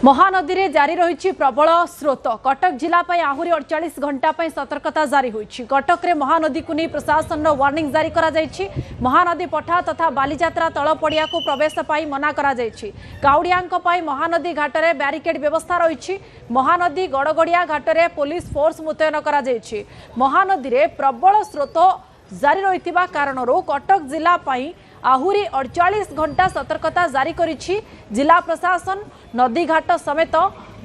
महानदी रे जारी रही प्रबल स्रोत कटक जिला आहरी 48 घंटा सतर्कता जारी होइछि। कटक रे महानदी को नहीं प्रशासन वार्निंग जारी करा जाइछि। महानदी पठा तथा बालीजात्रा तल पड़िया को प्रवेश पाई मना करा जाइछि। काउडियांक पाई महानदी घाट रे बैरिकेड व्यवस्था रही। महानदी गड़गड़िया घाट रे पुलिस फोर्स मुतयन करा जाइछि। महानदी रे प्रबल स्रोत जारी रही कारण कटक जिला आहरी 48 घंटा सतर्कता जारी करिछि। जिला प्रशासन नदी घाट समेत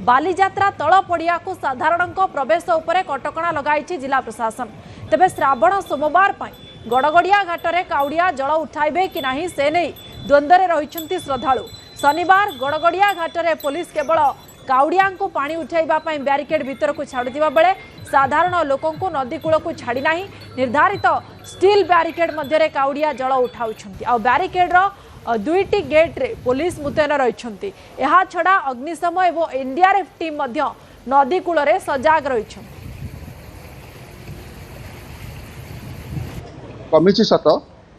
बालीजात्रा तल पड़िया को साधारण प्रवेश उपरे कटकणा लगाई जिला प्रशासन। तेबे श्रावण सोमवार पाई गड़गड़िया घाट रे काउडिया जल उठाइबे कि नहीं से नहीं द्वंद्व रे रहिछंती श्रद्धालु। शनिवार गड़गड़िया घाट रे पुलिस केवल काउडिया को पानी उठाइबा पाई बैरिकेड भीतर को छाड़ुवा बेले साधारण लोकों को नदी कूल को छाड़ी नहीं। निर्धारित स्टील बैरिकेड मध्य काउडिया जल उठाउछंती। आ बैरिकेड दुईटी गेट रे पुलिस मुतयन रहिछंती। एहा छड़ा अग्निशम एवं एनडीआरएफ टीम मध्य नदी कूल रे सजाग रहिछंती। कमिछि सत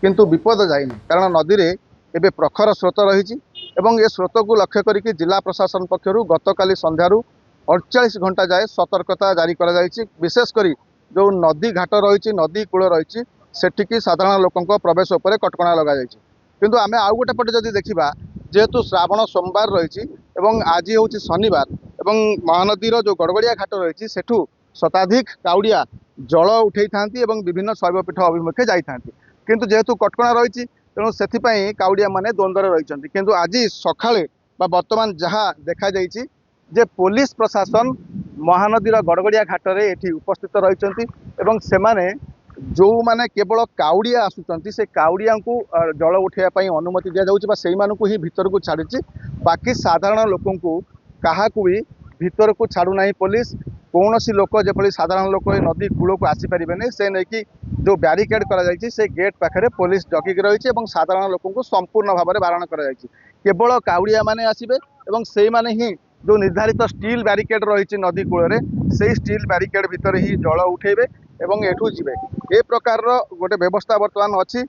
किंतु विपद जाइनि कारण नदी रे एबे प्रखर स्रोत रही एवं ए स्रोत को लक्ष्य करके जिला प्रशासन पक्षर गतकाली संध्यारू 48 घंटा जाए सतर्कता जारी करा जायछि। विशेषकर जो नदी घाट रही नदी कूल रही सेठिकी साधारण लोकों प्रवेश उपर कटकणा लगा जायछि। किंतु आमे आउ गोटे पटे जदि देखिबा जेहेतु श्रावण सोमवार रही आज हूँ शनिवार एवं महानदीर जो गड़गड़िया घाट रही सेठू शताधिक काउडिया जल उठे था विभिन्न शैवपीठ अभिमुखे जाता किंतु जेहेतु कटकणा रही तेणु से काउडिया माने द्वंद्व रही। किंतु आज सकाळे बा वर्तमान जहाँ देखा जाइछि जे पुलिस प्रशासन महानदीर गड़गड़िया घाट रे एठी उपस्थित रही एवं सेमाने जो माने केवल काउडिया आसुचंती से काउडिया को जल उठाइबा अनुमति दिया जाउछि बा सेई मानकु ही भीतर को छाड़िछि। बाकी साधारण लोकों को काहा को भी भीतर को छाड़ू नाही पुलिस। कौन सी लोक जेपली साधारण लोक नदी कूल को आसीपारे से नहीं कि जो बैरिकेड करा से गेट पाखे पुलिस जगिक रही साधारण लोकों को संपूर्ण भाव में बारण करा केवल काउडिया माने आसीबे एवं से माने ही जो निर्धारित स्टील बैरिकेड रही नदी कूल से स्टील बैरिकेड भितर ही जल उठेबे एवं एठू जीवे ए प्रकार गोटे व्यवस्था वर्तमान अच्छी।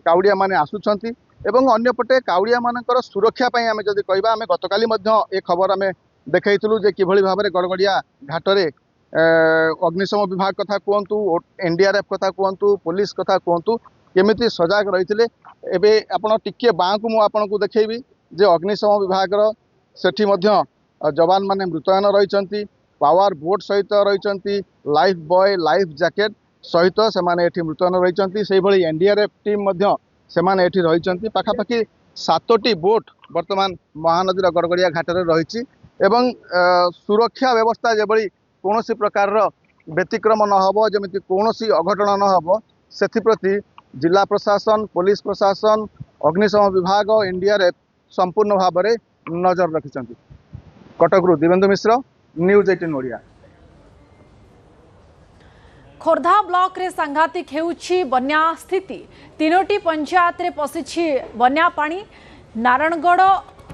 काउडिया माने आसुछंती एवं अन्यपटे काउडिया मानकर सुरक्षा पई आमे जदि कहबा आमे गतकाली मध्य ए खबर आमे देखैतलु जे किभଳି भाबरे गड़गड़िया घाटरे अग्निशम विभाग कथा कहतु एनडीआरएफ कथा कहतु पुलिस कथा कहतु केमिति सजाग रही। एबे आपण टिके बाँ को मुझे देखी जे अग्निशम विभाग सेठी मध्य जवान माने मृतयन रही पावर बोट सहित रही लाइफ बॉय लाइफ जैकेट सहित से मृतयन रही से भली एनडीआरएफ टीम से रही पाखापाखि 7टी बोट वर्तमान महानदीर गड़गड़िया घाट रे रही एवं सुरक्षा व्यवस्था जेबली कौन सी प्रकार व्यतिक्रम न हो जमी कौन सी अघटन न हो से जिला प्रशासन पुलिस प्रशासन अग्निशम विभाग एनडीआरएफ संपूर्ण भाव में नजर रखिंट। कटकरू दिवेंदु मिश्र न्यूज 18 ओडिया। खोर्धा ब्लॉक रे सांघातिक हेउछि बन्या स्थिति। 3टी पंचायत रे पसिछि बन्या पानी। नारायणगढ़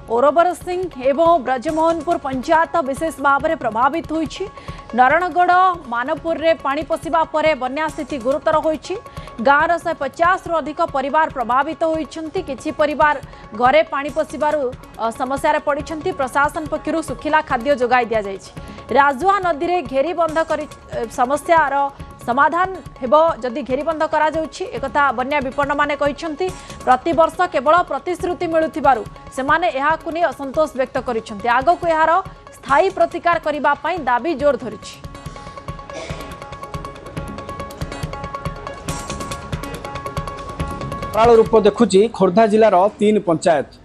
ओरबर सिंह एवं ब्रजमोहनपुर पंचायत विशेष भाव में प्रभावित होइछि। नारायणगढ़ मानपुर रे पानी पशिबा परे बन्या स्थिति गुरुतर होइछि। गाँव 150 रु अधिक परिवार प्रभावित होइछन्ति। किछि परिवार घरे पानी पशिबारु समस्या पड़िछन्ति। प्रशासन पक्षरु सुखिला खाद्य जोगाई दिया जाइछि। राजुआ नदी रे घेरीबंध करी समस्यार समाधान हेबो जदि घेरीबंध करा जाउछि एकथा बन्या विपन्न माने कहिछन्ति। प्रति वर्ष केवल प्रतिश्रुति मिलुथिबारु सेमाने एहाकु नै असंतोष व्यक्त करिछन्ति। आगकु एहार स्थायी प्रतिकार करिबा पई दाबी जोर धरिछि। प्राण रूप देखुची खोर्धा जिलार 3 पंचायत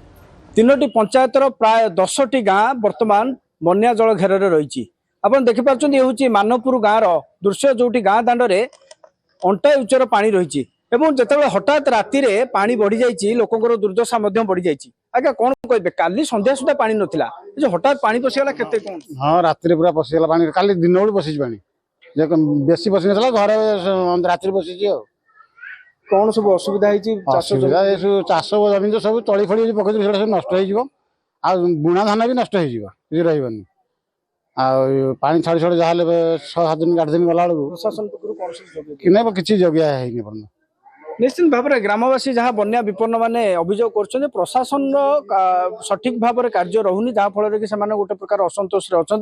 3टी पंचायतर प्राय 10टी गाँ वर्तमान बन्या जल घेर रही। आपण देखिपार ये हूँ मानपुर गाँव दृश्य जोटी गाँ दाण्डे अंटा उच्चर पानी रही जिते हठात राति पानी बढ़ी जाइए लोकंर दुर्दशा बढ़ी जाइए। आज्ञा कौन कहे काली संध्या सुधा पानी नाला हठात पानी पशिगला केते कौन? हाँ राति पूरा पशिगला पानी काली दिन बेलू पशि पानी बेसी पशि ना घर राति पशि कौन सब असुविधा चाष जमीन तो सब तली फड़ी पकड़ सब नष्ट हो बुणा धान भी नष्ट हो रही पानी छाड़ी छाड़ी जहाँ 6-7 दिन 8 दिन गला बेलू प्रशासन कि किसी जगिया है निश्चित भाव में ग्रामवासी जहाँ बन्या विपन्न माने अभियोग कर प्रशासन सठिक भाव में कार्य रहुनी जहाँ फल कि गोटे प्रकार असंतोष अच्छा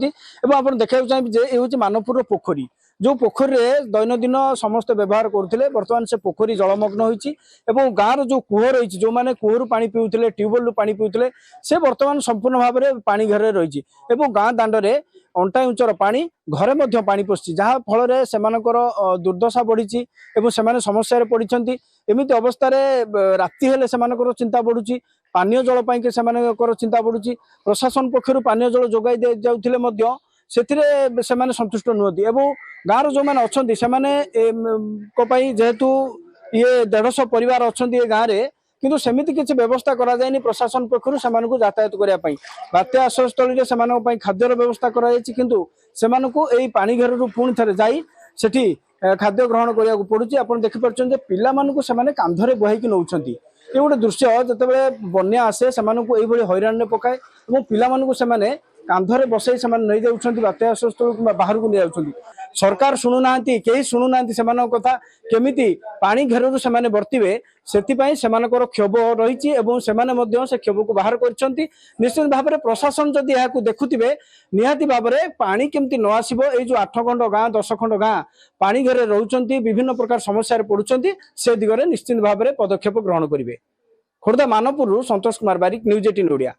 आप देखा चाहिए ये मानवपुर पोखरी जो पोखरी में दैनंदिन समस्त व्यवहार करते बर्तमान से पोखरी जलमग्न होती गाँव जो कूह रही जो मैंने कूहू पा पीते ट्यूबवेल पा पीते से बर्तमान संपूर्ण भाव में पानी घेर रही गाँ दाण्डे अंटा उंचर पानी घरे मध्य पानी पशि जहाँ फल से दुर्दशा बढ़ी से समस्या पड़ती एमती अवस्था राति हेले चिंता बढ़ुची पानीय जल पाई चिंता बढ़ुची प्रशासन पक्षर पानीय जल जोगाई जाऊे से संतुष्ट नुहति एवं गाँव जो मैंने अच्छा से जेहेतु ये 150 परिवार अच्छा ये गाँव में किंतु सेमिति किसी व्यवस्था करा जायनि प्रशासन पक्षर से यातायात करने बात्या आश्रयस्थल से खाद्यर व्यवस्था किंतु से पानी घेर पुणी थे जाई सेठी खाद्य ग्रहण करने को पड़ुची आप देखिपुर पे कांधरे बुहाई नौ ये गोटे दृश्य जिते बन्या आसे से हईराण पकाए और पिला कांधरे बसई से नहीं जाऊँ बात्या आश्रयस्थल कि बाहर को नहीं जाऊँ सरकार शुणुना कहीं शुणुना कथा केमिति पानी घेर से बर्तवे से क्षोभ रही से क्षोभ को बाहर कर निश्चित भाव में प्रशासन जदि यहाँ देखुवे निहाती भाव में पानी केमती न आसो ये जो 8 खंड गाँ 10 खंड गाँ पानी घेर रोचंती विभिन्न प्रकार समस्या पड़ुंट से दिगरे निश्चित भाव में पदक्षेप ग्रहण करेंगे। खोर्धा मानवपुर संतोष कुमार बारिक, न्यूज 18 ओडिया।